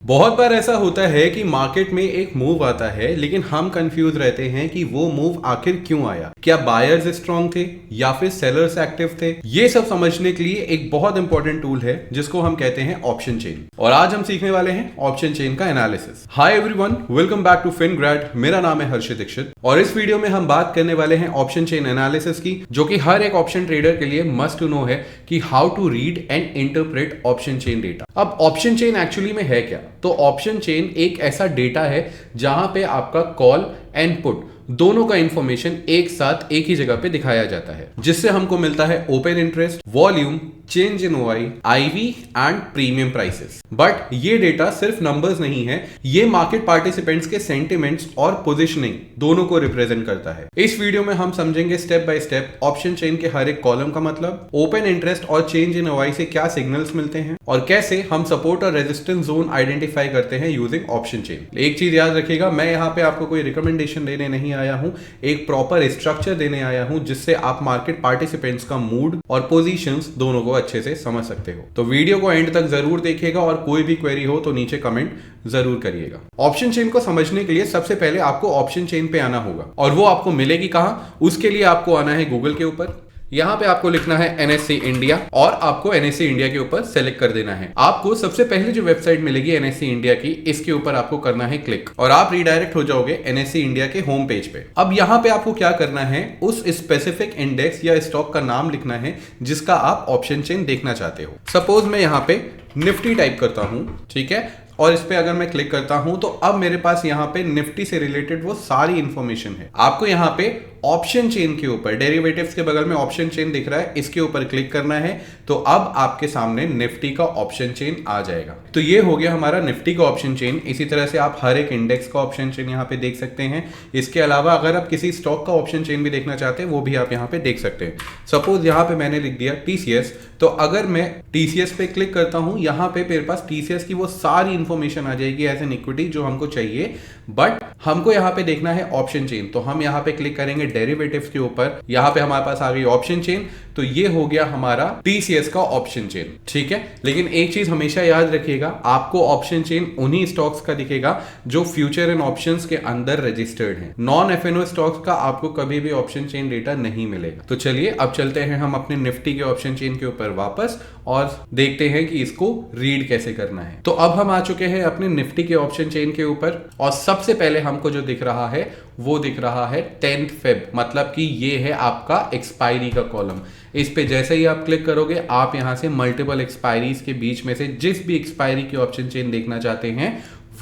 बहुत बार ऐसा होता है कि मार्केट में एक मूव आता है लेकिन हम कंफ्यूज रहते हैं कि वो मूव आखिर क्यों आया। क्या बायर्स स्ट्रांग थे या फिर सेलर्स एक्टिव थे? ये सब समझने के लिए एक बहुत इंपॉर्टेंट टूल है जिसको हम कहते हैं ऑप्शन चेन, और आज हम सीखने वाले हैं ऑप्शन चेन का analysis. Hi everyone, welcome back to Fingrad. मेरा नाम है हर्षित दीक्षित और इस वीडियो में हम बात करने वाले हैं ऑप्शन चेन एनालिसिस की, जो कि हर एक ऑप्शन ट्रेडर के लिए मस्ट टू नो है कि how to read and interpret option chain data. अब ऑप्शन चेन एक्चुअली में है क्या? तो ऑप्शन चेन एक ऐसा डेटा है जहां पे आपका कॉल एंड पुट दोनों का इंफॉर्मेशन एक साथ एक ही जगह पे दिखाया जाता है, जिससे हमको मिलता है open interest, volume, change in OI, IV and premium prices. But ये डेटा सिर्फ नंबर्स नहीं है, ये मार्केट पार्टिसिपेंट्स के सेंटिमेंट्स और पोजीशनिंग दोनों को रिप्रेजेंट करता है। इस वीडियो में हम समझेंगे step by step option chain के हर एक कॉलम का मतलब, ओपन इंटरेस्ट और चेंज इन ओआई से क्या सिग्नल्स मिलते हैं, और कैसे हम सपोर्ट और रेजिस्टेंस जोन आइडेंटिफाई करते हैं यूजिंग ऑप्शन चेन। एक चीज याद रखिएगा, मैं यहाँ पे आपको कोई रिकमेंडेशन देने नहीं आया हूं, एक प्रॉपर स्ट्रक्चर देने आया हूं जिससे आप मार्केट पार्टिसिपेंट्स का मूड और पोजीशंस दोनों को अच्छे से समझ सकते हो। तो वीडियो को एंड तक जरूर देखिएगा और कोई भी क्वेरी हो तो नीचे कमेंट जरूर करिएगा। ऑप्शन चेन को समझने के लिए सबसे पहले आपको ऑप्शन चेन पे आना होगा, और वो आपको मिलेगी कहां? उसके लिए आपको आना है गूगल के ऊपर। यहां पे आपको लिखना है एनएससी इंडिया और आपको एनएससी इंडिया के ऊपर सेलेक्ट कर देना है। आपको सबसे पहले जो वेबसाइट मिलेगी एनएससी इंडिया की, इसके ऊपर आपको करना है क्लिक और आप रिडायरेक्ट हो जाओगे एनएससी इंडिया के होम पेज पे। अब यहां पे आपको क्या करना है, उस स्पेसिफिक इंडेक्स या स्टॉक का नाम लिखना है जिसका आप ऑप्शन चेन देखना चाहते हो। सपोज मैं यहां पे निफ्टी टाइप करता हूं, ठीक है, और इस पे अगर मैं क्लिक करता हूं तो अब मेरे पास यहां पे निफ्टी से रिलेटेड वो सारी इंफॉर्मेशन है। आपको यहां पे ऑप्शन चेन के ऊपर डेरिवेटिव्स के बगल में ऑप्शन चेन दिख रहा है, इसके ऊपर क्लिक करना है तो अब आपके सामने निफ्टी का ऑप्शन चेन आ जाएगा। तो ये हो गया हमारा निफ्टी का ऑप्शन चेन। इसी तरह से आप हर एक इंडेक्स का ऑप्शन चेन यहाँ पे देख सकते हैं। इसके अलावा अगर आप किसी स्टॉक का ऑप्शन चेन भी देखना चाहते हैं वो भी आप यहाँ पे देख सकते हैं। सपोज यहाँ पे मैंने लिख दिया टीसीएस, तो अगर मैं टीसीएस पे क्लिक करता हूं, यहाँ पे मेरे पास टीसीएस की वो सारी इंफॉर्मेशन आ जाएगी एज एन इक्विटी जो हमको चाहिए। बट हमको यहाँ पे देखना है ऑप्शन चेन, तो हम यहाँ पे क्लिक करेंगे डेरिवेटिव्स के ऊपर। यहाँ पे हमारे पास आ गई ऑप्शन चेन, तो ये हो गया हमारा टीसीएस का ऑप्शन चेन, ठीक है। लेकिन एक चीज हमेशा याद रखिएगा, आपको ऑप्शन चेन उन्हीं स्टॉक्स का दिखेगा जो फ्यूचर एंड ऑप्शंस के अंदर रजिस्टर्ड हैं। नॉन एफएनओ स्टॉक्स का आपको कभी भी ऑप्शन चेन डेटा नहीं मिलेगा। तो चलिए अब चलते हैं हम अपने निफ्टी के ऑप्शन चेन के ऊपर वापस और देखते हैं कि इसको रीड कैसे करना है। तो अब हम आ चुके हैं अपने निफ्टी के ऑप्शन चेन के ऊपर, और सबसे पहले हमको जो दिख रहा है वो दिख रहा है 10 फेब, मतलब कि ये है आपका एक्सपायरी का कॉलम। इस पे जैसे ही आप क्लिक करोगे, आप यहां से मल्टीपल एक्सपायरीज के बीच में से जिस भी एक्सपायरी की ऑप्शन चेन देखना चाहते हैं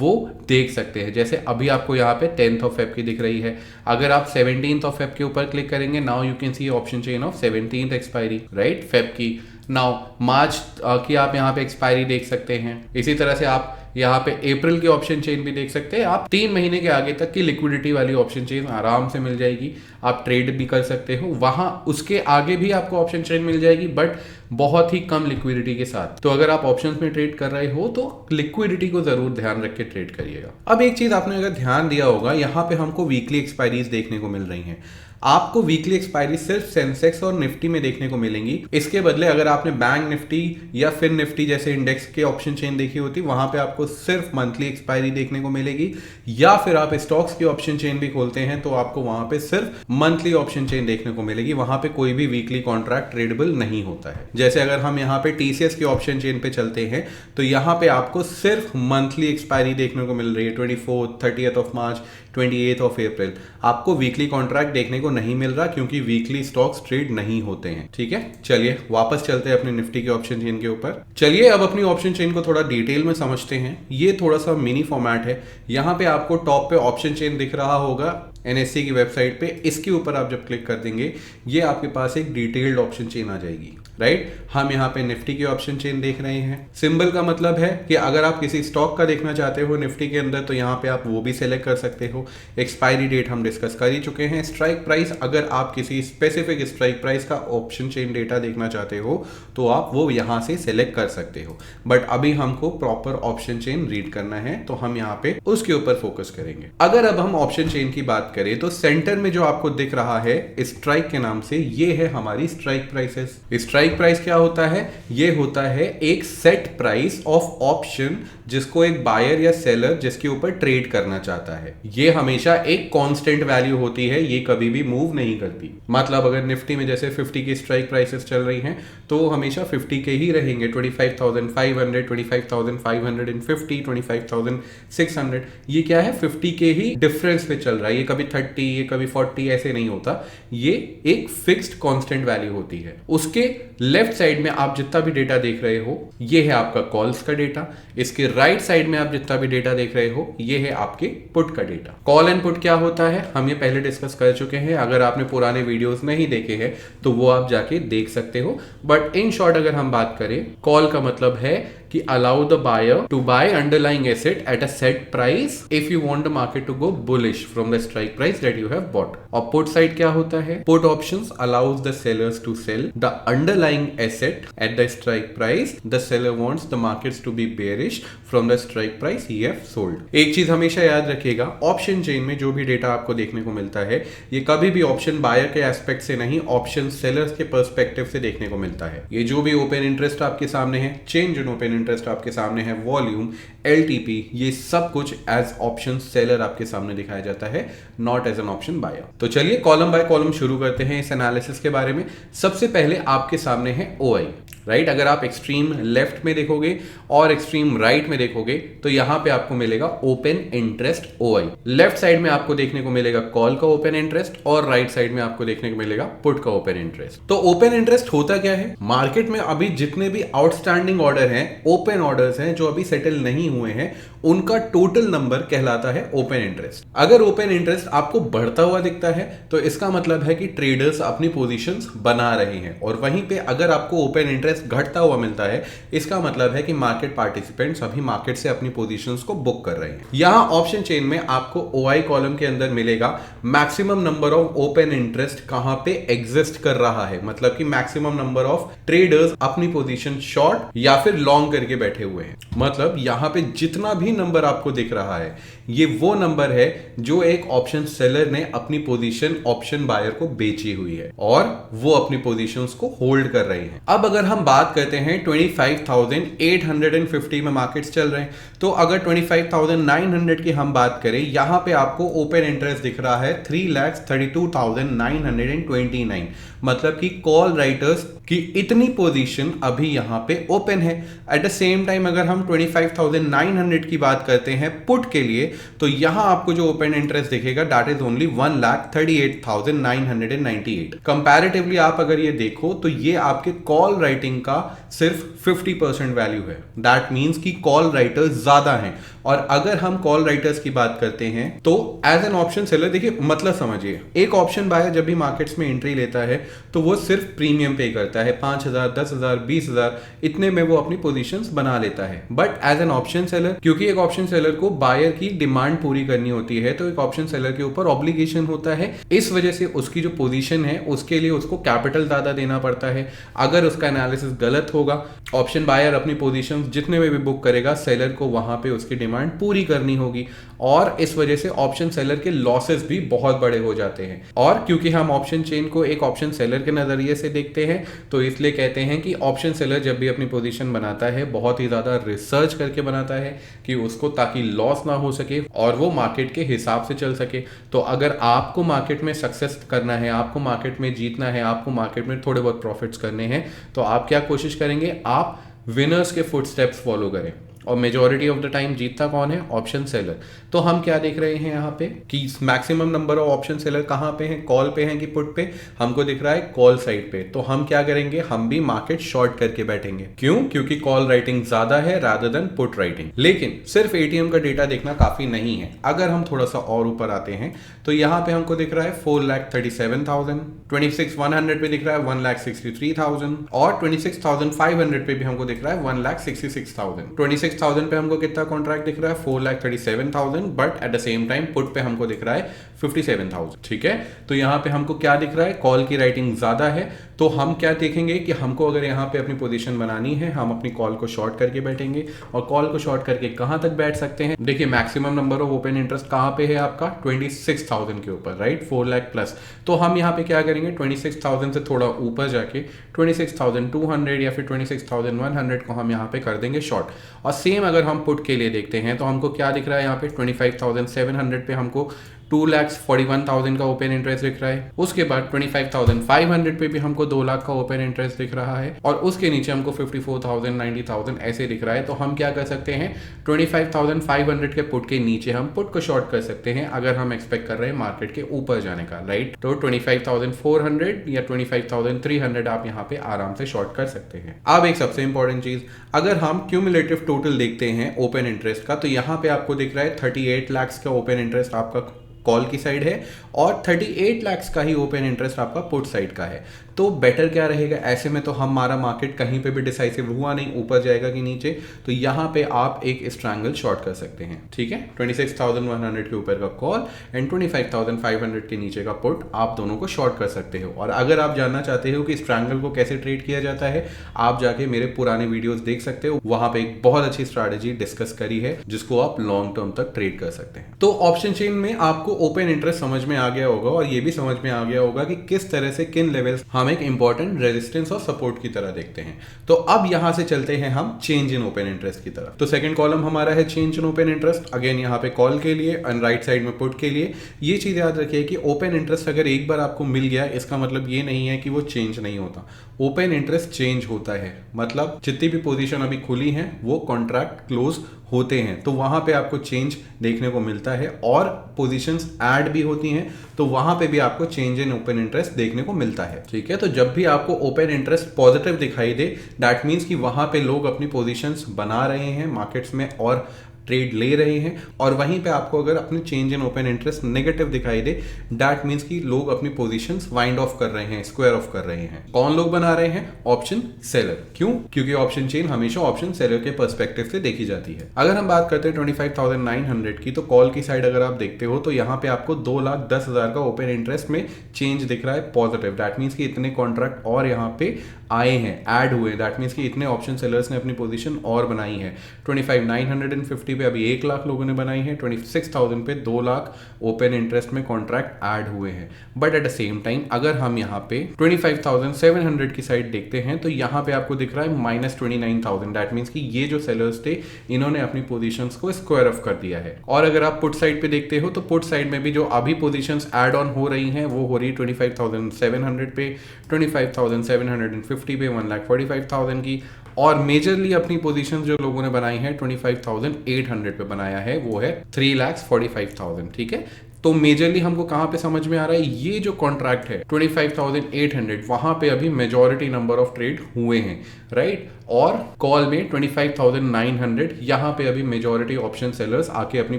वो देख सकते हैं। जैसे अभी आपको यहाँ पे 10th ऑफ फेब की दिख रही है। अगर आप 17th ऑफ फेब के ऊपर क्लिक करेंगे, now you can see option chain of 17th expiry, right, Feb की। नाउ मार्च की आप यहाँ पे एक्सपायरी देख सकते हैं। इसी तरह से आप यहाँ पे अप्रैल की ऑप्शन चेन भी देख सकते हैं। आप 3 महीने के आगे तक की लिक्विडिटी वाली ऑप्शन चेन आराम से मिल जाएगी, आप ट्रेड भी कर सकते हो वहां। उसके आगे भी आपको ऑप्शन चेन मिल जाएगी, बट बहुत ही कम लिक्विडिटी के साथ। तो अगर आप ऑप्शंस में ट्रेड कर रहे हो तो लिक्विडिटी को जरूर ध्यान रख के ट्रेड करिएगा। अब एक चीज आपने अगर ध्यान दिया होगा, यहाँ पे हमको वीकली एक्सपायरीज देखने को मिल रही हैं। आपको वीकली एक्सपायरी सिर्फ सेंसेक्स और निफ्टी में देखने को मिलेंगी। इसके बदले अगर आपने बैंक निफ्टी या फिर निफ्टी जैसे इंडेक्स के ऑप्शन चेन देखी होती, वहां पे आपको सिर्फ मंथली एक्सपायरी देखने को मिलेगी। या फिर आप स्टॉक्स की ऑप्शन चेन भी खोलते हैं तो आपको वहां पे सिर्फ मंथली ऑप्शन चेन देखने को मिलेगी। वहां पे कोई भी वीकली कॉन्ट्रैक्ट ट्रेडेबल नहीं होता है। जैसे अगर हम यहाँ पे टीसीएस की ऑप्शन चेन पे चलते हैं तो यहाँ पे आपको सिर्फ मंथली एक्सपायरी देखने को मिल रही है, 24th, 30th of March, 28th of April. आपको वीकली कॉन्ट्रैक्ट देखने को नहीं मिल रहा क्योंकि वीकली स्टॉक्स ट्रेड नहीं होते हैं, ठीक है। चलिए वापस चलते हैं अपने निफ्टी के ऑप्शन चेन के ऊपर। चलिए अब अपनी ऑप्शन चेन को थोड़ा डिटेल में समझते हैं। ये थोड़ा सा मिनी फॉर्मेट है। यहाँ पे आपको टॉप पे ऑप्शन चेन दिख रहा होगा एनएससी की वेबसाइट पे। इसके ऊपर आप जब क्लिक कर देंगे, ये आपके पास एक डिटेल्ड ऑप्शन चेन आ जाएगी, राइट। हम यहाँ पे निफ्टी की ऑप्शन चेन देख रहे हैं। सिंबल का मतलब है कि अगर आप किसी स्टॉक का देखना चाहते हो निफ्टी के अंदर तो यहाँ पे आप वो भी सेलेक्ट कर सकते हो। एक्सपायरी डेट हम डिस्कस कर ही चुके हैं। स्ट्राइक प्राइस, अगर आप किसी स्पेसिफिक स्ट्राइक प्राइस का ऑप्शन चेन डेटा देखना चाहते हो तो आप वो यहाँ से सेलेक्ट कर सकते हो। बट अभी हमको प्रॉपर ऑप्शन चेन रीड करना है तो हम यहाँ पे उसके ऊपर फोकस करेंगे। अगर अब हम ऑप्शन चेन की बात बात करें तो सेंटर में जो आपको दिख रहा है स्ट्राइक के नाम से, ये है हमारी स्ट्राइक प्राइसेस। स्ट्राइक प्राइस क्या होता है? ये होता है एक सेट प्राइस ऑफ ऑप्शन जिसको एक बायर या सेलर जिसके ऊपर ट्रेड करना चाहता है। ये हमेशा एक कांस्टेंट वैल्यू होती है, ये कभी भी मूव नहीं करती। मतलब अगर निफ्टी में जैसे 50 की स्ट्राइक प्राइसेस चल रही हैं तो हमेशा 50 के ही रहेंगे। 25,500, 25,550, 25,600, ये क्या है? 50 के ही डिफरेंस पे चल रहा है। ये कभी 30, ये कभी 40 ऐसे नहीं होता। ये एक फिक्स्ड कांस्टेंट वैल्यू होती है। उसके लेफ्ट साइड में आप जितना भी डेटा देख रहे हो ये है आपका कॉल्स का डेटा। इसके राइट साइड में आप जितना भी डेटा देख रहे हो ये है आपके पुट का डेटा। कॉल एंड पुट क्या होता है हम ये पहले डिस्कस कर चुके हैं। अगर आपने पुराने वीडियोस नहीं देखे हैं तो वो आप जाके देख सकते हो। बट इन शॉर्ट अगर हम बात करें, कॉल का मतलब है कि allow the buyer to buy underlying asset at a set price if you want the market to go bullish from the strike price that you have bought. और put side क्या होता है? Put options allows the sellers to sell the underlying asset at the strike price the seller wants the markets to be bearish from the strike price he have sold. एक चीज हमेशा याद रखिएगा, option chain में जो भी data आपको देखने को मिलता है ये कभी भी ऑप्शन बायर के एस्पेक्ट से नहीं, ऑप्शन सेलर्स के पर्सपेक्टिव से देखने को मिलता है। ये जो भी ओपन इंटरेस्ट आपके सामने है, चेंज इन ओपन इंटरेस्ट आपके सामने है, वॉल्यूम, एलटीपी, ये सब कुछ एज ऑप्शन सेलर आपके सामने दिखाया जाता है, not as an option buyer. तो चलिए कॉलम बाय कॉलम शुरू करते हैं इस एनालिसिस के बारे में। सबसे पहले आपके सामने है ओआई, राइट। अगर आप एक्सट्रीम लेफ्ट में देखोगे और एक्सट्रीम राइट में देखोगे तो यहां पे आपको मिलेगा open interest OI. Left side में आपको देखने को मिलेगा कॉल का ओपन इंटरेस्ट और राइट साइड में आपको देखने को मिलेगा पुट का ओपन इंटरेस्ट। तो ओपन इंटरेस्ट होता क्या है? मार्केट में अभी जितने भी आउटस्टैंडिंग ऑर्डर हैं, ओपन ऑर्डर्स हैं जो अभी सेटल नहीं हुए हैं, उनका टोटल नंबर कहलाता है ओपन इंटरेस्ट। अगर ओपन इंटरेस्ट आपको बढ़ता हुआ दिखता है तो इसका मतलब है कि ट्रेडर्स अपनी पोजीशंस बना रहे हैं, और वहीं पे अगर आपको ओपन इंटरेस्ट घटता हुआ मिलता है इसका मतलब है कि मार्केट पार्टिसिपेंट्स अभी मार्केट से अपनी पोजीशंस को बुक कर रहे हैं। यहां ऑप्शन चेन में आपको ओआई कॉलम के अंदर मिलेगा maximum number of open interest कहां पे एग्जिस्ट कर रहा है, मतलब कि मैक्सिमम नंबर ऑफ ट्रेडर्स अपनी पोजीशन शॉर्ट या फिर लॉन्ग करके बैठे हुए हैं। मतलब यहां पे जितना भी नंबर आपको दिख रहा है ये वो नंबर है जो एक ऑप्शन सेलर ने अपनी पोजीशन ऑप्शन बायर को बेची हुई है और वो अपनी पोजीशंस को होल्ड कर रहे हैं। अब अगर हम बात करते हैं 25,850 में मार्केट्स चल रहे हैं, तो अगर 25,900 की हम बात करें, यहां पे आपको ओपन इंटरेस्ट दिख रहा है 3,32,929, मतलब कि कॉल राइटर्स की इतनी पोजीशन अभी यहां पे ओपन है। एट द सेम टाइम अगर हम 25,900 की बात करते हैं पुट के लिए, तो यहां आपको जो ओपन इंटरेस्ट दिखेगा दैट इज ओनली 1,38,998। कंपैरेटिवली आप अगर ये देखो तो ये आपके कॉल राइटिंग का सिर्फ 50% वैल्यू है। दैट मींस कि कॉल राइटर्स ज्यादा हैं। और अगर हम कॉल राइटर्स की बात करते हैं तो एज एन ऑप्शन सेलर, देखिए मतलब समझिए, एक ऑप्शन बायर जब भी मार्केट्स में एंट्री लेता है तो वो सिर्फ प्रीमियम पे करता है, 5,000, 10,000, 20,000 इतने में वो अपनी पोजीशंस बना लेता है। But as an option seller, क्योंकि एक ऑप्शन सेलर को बायर की डिमांड पूरी करनी होती है, तो एक ऑप्शन सेलर के ऊपर ऑब्लिगेशन होता है। इस वजह से उसकी जो पोजीशन है उसके लिए उसको कैपिटल ज्यादा देना पड़ता है। अगर उसका एनालिसिस गलत होगा, ऑप्शन बायर अपनी पोजीशन जितने में भी बुक करेगा, सेलर को वहां पे उसकी डिमांड पूरी करनी होगी, और इस वजह से ऑप्शन सेलर के लॉसेस भी बहुत बड़े हो जाते हैं। और क्योंकि हम ऑप्शन चेन को एक ऑप्शन सेलर के नजरिए से देखते हैं तो इसलिए कहते हैं कि ऑप्शन सेलर जब भी अपनी पोजीशन बनाता है बहुत ही ज्यादा रिसर्च करके बनाता है कि उसको, ताकि लॉस ना हो सके और वो मार्केट के हिसाब से चल सके। तो अगर आपको मार्केट में सक्सेस करना है, आपको मार्केट में जीतना है, आपको मार्केट में थोड़े बहुत प्रॉफिट्स करने हैं, तो आप क्या कोशिश करेंगे? आप विनर्स के फुटस्टेप्स फॉलो करें। और मेजॉरिटी ऑफ द टाइम जीतता कौन है? Option seller. तो हम क्या देख रहे हैं यहाँ पे कि maximum number of option seller कहाँ पे हैं? कॉल पे हैं कि पुट पे? हमको दिख रहा है कॉल साइड पे। तो हम क्या करेंगे? हम भी मार्केट शॉर्ट करके बैठेंगे। क्यों? क्योंकि कॉल राइटिंग ज्यादा है रादर देन पुट राइटिंग। लेकिन सिर्फ एटीएम का डेटा देखना काफी नहीं है। अगर हम थोड़ा सा और ऊपर आते हैं तो यहाँ पे हमको दिख रहा है 4,37,000, 26,100 पे दिख रहा है 1,63,000, और 26,500 पे भी हमको दिख रहा है 1,66,000। 26,000 पे हमको कितना कॉन्ट्रैक्ट दिख रहा है? 4,37,000, but at the same time put पे हमको दिख रहा है 57,000। ठीक है, तो यहाँ पे हमको क्या दिख रहा है? कॉल की राइटिंग ज्यादा है तो हम क्या देखेंगे कि हमको अगर यहाँ पे अपनी पोजीशन बनानी है, हम अपनी कॉल को शॉर्ट करके बैठेंगे। और कॉल को शॉर्ट करके कहाँ तक बैठ सकते हैं? देखिए maximum number of open interest कहाँ पे है आपका? 26,000 के ऊपर, राइट, 4 लाख प्लस। तो हम यहाँ पे क्या करेंगे, 26,000 से थोड़ा ऊपर जाके 26,200 या फिर 26,100 को हम यहाँ पे कर देंगे शॉर्ट। और सेम अगर हम पुट के लिए देखते हैं तो हमको क्या दिख रहा है यहाँ पे? 25,700 पे हमको 2,41,000 का ओपन इंटरेस्ट दिख रहा है। उसके बाद 25,500 पे भी हमको 2 लाख का ओपन इंटरेस्ट दिख रहा है। और उसके नीचे हमको 54,000, 90,000 ऐसे दिख रहा है। तो हम क्या कर सकते हैं, 25,500 के पुट के नीचे हम पुट को शॉर्ट कर सकते हैं अगर हम एक्सपेक्ट कर रहे हैं मार्केट के ऊपर जाने का, राइट। तो 25,400 या 25,300 आप यहाँ पे आराम से शॉर्ट कर सकते हैं। अब एक सबसे इंपॉर्टेंट चीज, अगर हम क्यूमुलेटिव टोटल देखते हैं ओपन इंटरेस्ट का, तो यहाँ पे आपको दिख रहा है 38 लाख का ओपन इंटरेस्ट आपका कॉल की साइड है और 38 लाख का ही ओपन इंटरेस्ट आपका पुट साइड का है। तो बेटर क्या रहेगा, ऐसे में तो हमारा मार्केट कहीं पे भी डिसाइसिव हुआ नहीं, ऊपर जाएगा कि नीचे, तो यहाँ पे आप एक स्ट्रैंगल शॉर्ट कर सकते हैं, ठीक है। 26,100 के ऊपर का कॉल एंड 25,500 के नीचे का पुट, आप दोनों को शॉर्ट कर सकते हो। और अगर आप जानना चाहते हो कि स्ट्रैंगल को कैसे ट्रेड किया जाता है, आप जाके मेरे पुराने वीडियोस देख सकते हो, वहां पे एक बहुत अच्छी स्ट्रैटेजी डिस्कस करी है जिसको आप लॉन्ग टर्म तक ट्रेड कर सकते हैं। तो ऑप्शन चेन में आपको ओपन इंटरेस्ट समझ में आ गया होगा और ये भी समझ में आ गया होगा कि किस तरह से किन लेवल्स हम एक इंपॉर्टेंट रेजिस्टेंस और सपोर्ट की तरह देखते हैं। तो अब यहां से चलते हैं हम चेंज इन ओपन इंटरेस्ट की तरफ। तो सेकंड कॉलम हमारा है change in open interest, again यहां पे कॉल के लिए एंड राइट साइड में पुट के लिए। ये चीज याद रखिए कि ओपन इंटरेस्ट अगर एक बार आपको मिल गया, इसका मतलब ये नहीं है कि वो चेंज नहीं होता। ओपन इंटरेस्ट चेंज होता है, मतलब जितनी भी पोजीशन अभी खुली हैं वो कॉन्ट्रैक्ट क्लोज होते हैं, तो वहां पे आपको चेंज देखने को मिलता है। और पोजीशंस ऐड भी होती हैं तो वहां पे भी आपको चेंज इन ओपन इंटरेस्ट देखने को मिलता है, ठीक है। तो जब भी आपको ओपन इंटरेस्ट पॉजिटिव दिखाई दे, दैट मीन्स कि वहां पे लोग अपनी पोजीशंस बना रहे हैं मार्केट्स में और ट्रेड ले रहे हैं। और वहीं पे आपको अगर अपनी change in open interest negative दिखाई दे, दैट मींस कि लोग अपनी पोजीशंस वाइंड ऑफ कर रहे हैं, स्क्वायर ऑफ कर रहे हैं। कौन लोग बना रहे हैं? Option seller. क्यों? क्योंकि ऑप्शन चेन हमेशा ऑप्शन सेलर के पर्सपेक्टिव से देखी जाती है। अगर हम बात करते हैं 25,900 की, तो कॉल की साइड अगर आप देखते हो तो यहाँ पे आपको 2,10,000 का ओपन इंटरेस्ट में चेंज दिख रहा है पॉजिटिव। दैट मीन्स कि इतने कॉन्ट्रैक्ट और यहाँ पे आए हैं, ऐड हुए। दैट मीन्स कि इतने ऑप्शन सेलर्स ने अपनी पोजीशन और बनाई है। 25,950 पे अभी 1 लाख लोगों ने बनाई है, 26,000 पे 2 लाख ओपन इंटरेस्ट में कॉन्ट्रैक्ट ऐड हुए हैं। But at the same time अगर हम यहाँ पे 25,700 की साइड देखते हैं तो यहाँ पे आपको दिख रहा है -29,000। दैट मीन्स कि ये जो सेलर्स थे इन्होंने अपनी पोजीशंस को स्क्वायर ऑफ कर दिया है। और अगर आप पुट साइड पे देखते हो तो पुट साइड में भी जो अभी पोजीशंस ऐड ऑन हो रही हैं वो हो रही है 25,700 पे, 25,750 पे, 1,45,000 की। और मेजरली अपनी पोजीशंस जो लोगों ने बनाई है 25,800 पे बनाया है, वो है 3,45,000, ठीक है। तो मेजरली हमको कहां पे समझ में आ रहा है, ये जो कॉन्ट्रैक्ट है 25,800, वहां पे अभी मेजॉरिटी नंबर ऑफ ट्रेड हुए हैं, राइट। और कॉल में 25,900, यहां पे अभी मेजॉरिटी ऑप्शन सेलर्स आके अपनी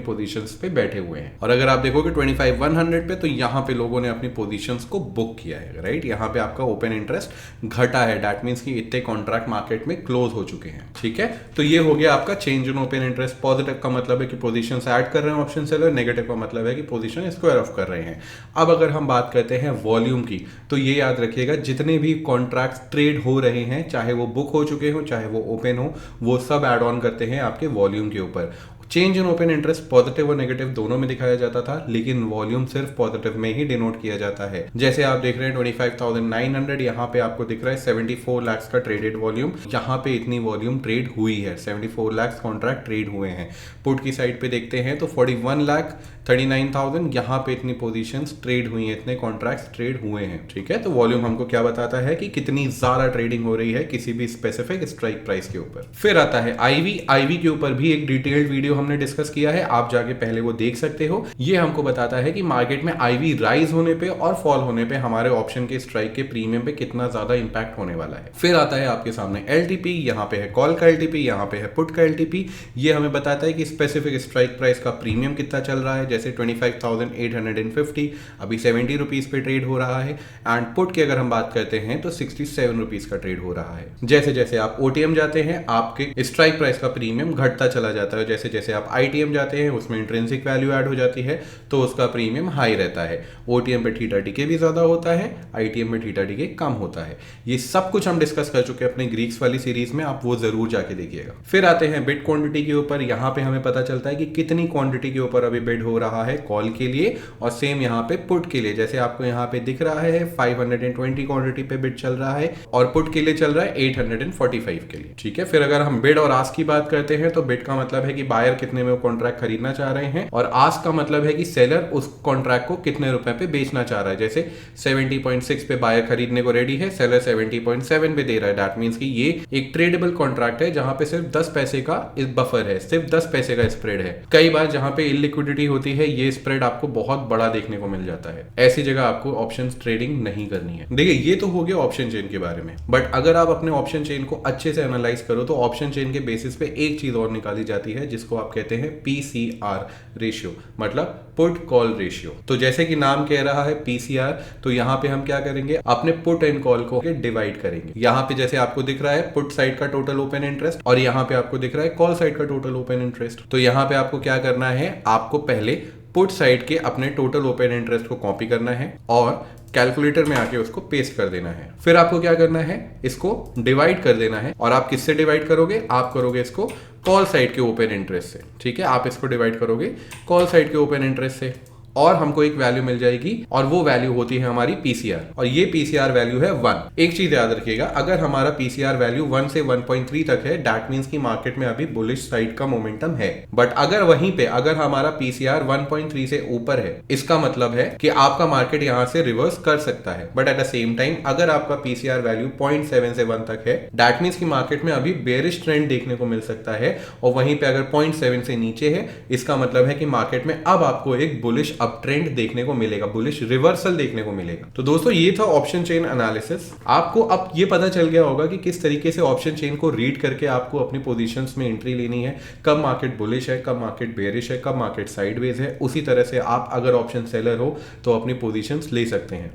पोजीशंस पे बैठे हुए हैं। और अगर आप देखोगे 25,100 पे, तो यहां पे लोगों ने अपनी पोजीशंस को बुक किया है, राइट। यहां पे आपका ओपन इंटरेस्ट घटा है, दैट मीन्स कि इतने कॉन्ट्रैक्ट मार्केट में क्लोज हो चुके हैं, ठीक है। तो ये हो गया आपका change in open interest. Positive का मतलब है कि पोजीशंस ऐड कर रहे हैं ऑप्शन सेलर, नेगेटिव का मतलब है कि पोजीशन स्क्वायर ऑफ कर रहे हैं। अब अगर हम बात करते हैं वॉल्यूम की, तो ये याद रखिएगा जितने भी कॉन्ट्रैक्ट्स ट्रेड हो रहे हैं, चाहे वो बुक हो चुके हो चाहे वो ओपन हो, वो सब ऐड ऑन करते हैं आपके वॉल्यूम के ऊपर। Change in open interest positive और नेगेटिव दोनों में दिखाया जाता था, लेकिन वॉल्यूम सिर्फ पॉजिटिव में ही डिनोट किया जाता है। जैसे आप देख रहे हैं 25,900, यहाँ पे आपको दिख रहा है 74 लाख का ट्रेडेड वॉल्यूम। यहाँ पे इतनी वॉल्यूम ट्रेड हुई है, 74 लाख कॉन्ट्रैक्ट ट्रेड हुए हैं। पुट की साइड पे देखते हैं तो 41,39,000 यहाँ पे इतनी पोजीशंस ट्रेड हुई हैं, इतने कॉन्ट्रैक्ट्स ट्रेड हुए हैं, ठीक है। तो वॉल्यूम हमको क्या बताता है कि कितनी ज्यादा ट्रेडिंग हो रही है किसी भी स्पेसिफिक स्ट्राइक प्राइस के ऊपर। फिर आता है आईवी के ऊपर भी एक डिटेल्ड वीडियो हमने डिस्कस किया है, आप जाके पहले वो देख सकते हो। ये हमको बताता है कि मार्केट में आईवी राइज होने पे और फॉल होने पे हमारे ऑप्शन के स्ट्राइक के प्रीमियम पे कितना ज्यादा इंपैक्ट होने वाला है। फिर आता है आपके सामने एलटीपी, यहाँ पे है कॉल का एलटीपी, यहाँ पे है पुट का एलटीपी। ये हमें बताता है कि स्पेसिफिक स्ट्राइक प्राइस का प्रीमियम कितना चल रहा है। जैसे 25,850 अभी 70 रुपीज पे ट्रेड हो रहा है, एंड पुट की अगर हम बात करते हैं तो 67 रुपीज का ट्रेड हो रहा है। जैसे जैसे आप ओटीएम जाते हैं आपके स्ट्राइक प्राइस का प्रीमियम घटता चला जाता है, जैसे जैसे जैसे आप ITM जाते हैं उसमें इंट्रिंसिक वैल्यू ऐड हो जाती है तो उसका प्रीमियम हाई रहता है। OTM पे थीटा डीके भी ज्यादा होता है, ITM में थीटा डीके कम होता है। ये सब कुछ हम डिस्कस कर चुके हैं अपने ग्रीक्स वाली सीरीज में, आप वो जरूर जाके देखिएगा। फिर आते हैं बिड क्वांटिटी के ऊपर। यहाँ पे हमें पता चलता है कि कितनी क्वांटिटी के ऊपर अभी बिड हो रहा है कॉल के लिए और सेम यहाँ पे पुट के लिए। जैसे आपको यहाँ पे दिख रहा है 520 क्वांटिटी पे बिड चल रहा है और पुट के लिए चल रहा है 845 के लिए। ठीक है, फिर अगर हम बिड और आस्क की बात करते हैं तो बिड का मतलब है कि बायर कितने में कॉन्ट्रैक्ट खरीदना चाह रहे हैं और आस्क का मतलब है कि सेलर उस कॉन्ट्रैक्ट को कितने रुपए पे बेचना चाह रहा है। जैसे 70.6 पे बायर खरीदने को रेडी है, सेलर 70.7 पे दे रहा है। दैट मींस कि ये एक ट्रेडेबल कॉन्ट्रैक्ट है जहां पे सिर्फ 10 पैसे का इस बफर है, सिर्फ 10 पैसे का स्प्रेड है। कई बार जहां पे इलिक्विडिटी होती है ये स्प्रेड आपको बहुत बड़ा देखने को मिल जाता है। ऐसी जगह आपको ऑप्शन ट्रेडिंग नहीं करनी है। देखिए ये तो हो गया ऑप्शन चेन के बारे में, बट अगर आप अपने ऑप्शन चेन को अच्छे से एनालाइज करो तो ऑप्शन चेन के बेसिस पे एक चीज और निकाली जाती है जिसको आप कहते हैं PCR रेशियो, मतलब पुट कॉल रेशियो। तो जैसे कि नाम कह रहा है PCR, तो यहाँ पे हम क्या करेंगे, अपने पुट एंड कॉल को डिवाइड करेंगे। यहाँ पे जैसे आपको दिख रहा है पुट साइड का टोटल ओपन इंटरेस्ट और यहाँ पे आपको दिख रहा है कॉल साइड का टोटल ओपन इंटरेस्ट। तो यहाँ पे आपको क्या करना है, आपको पहले पुट साइड के अपने टोटल ओपन इंटरेस्ट को कॉपी करना है और कैलकुलेटर में आके उसको पेस्ट कर देना है। फिर आपको क्या करना है, इसको डिवाइड कर देना है। और आप किससे डिवाइड करोगे, आप करोगे इसको कॉल साइड के ओपन इंटरेस्ट से। ठीक है, आप इसको डिवाइड करोगे कॉल साइड के ओपन इंटरेस्ट से और हमको एक वैल्यू मिल जाएगी और वो वैल्यू होती है हमारी PCR और ये PCR वैल्यू है 1। एक चीज याद रखिएगा, अगर हमारा PCR वैल्यू 1 से 1.3 तक है दैट मींस कि मार्केट में अभी बुलिश साइड का मोमेंटम है। बट अगर वहीं पे अगर हमारा PCR 1.3 से ऊपर है, इसका मतलब है कि आपका मार्केट यहां से रिवर्स कर सकता है। But at the same time अगर आपका PCR वैल्यू 0.7 से 1 तक है दैट मींस कि मार्केट में अभी बेरिश ट्रेंड देखने को मिल सकता है और वहीं पे अगर 0.7 से नीचे है इसका मतलब है कि मार्केट में अब आपको एक बुलिश अप ट्रेंड देखने को मिलेगा, बुलिश रिवर्सल देखने को मिलेगा। तो दोस्तों ये था ऑप्शन चेन एनालिसिस। आपको अब ये पता चल गया होगा कि किस तरीके से ऑप्शन चेन को रीड करके आपको अपनी पोजीशंस में एंट्री लेनी है, कब मार्केट बुलिश है, कब मार्केट बेरिश है, कब मार्केट साइडवेज है। उसी तरह से आप अगर ऑप्शन सेलर हो तो अपनी पोजीशंस ले सकते हैं।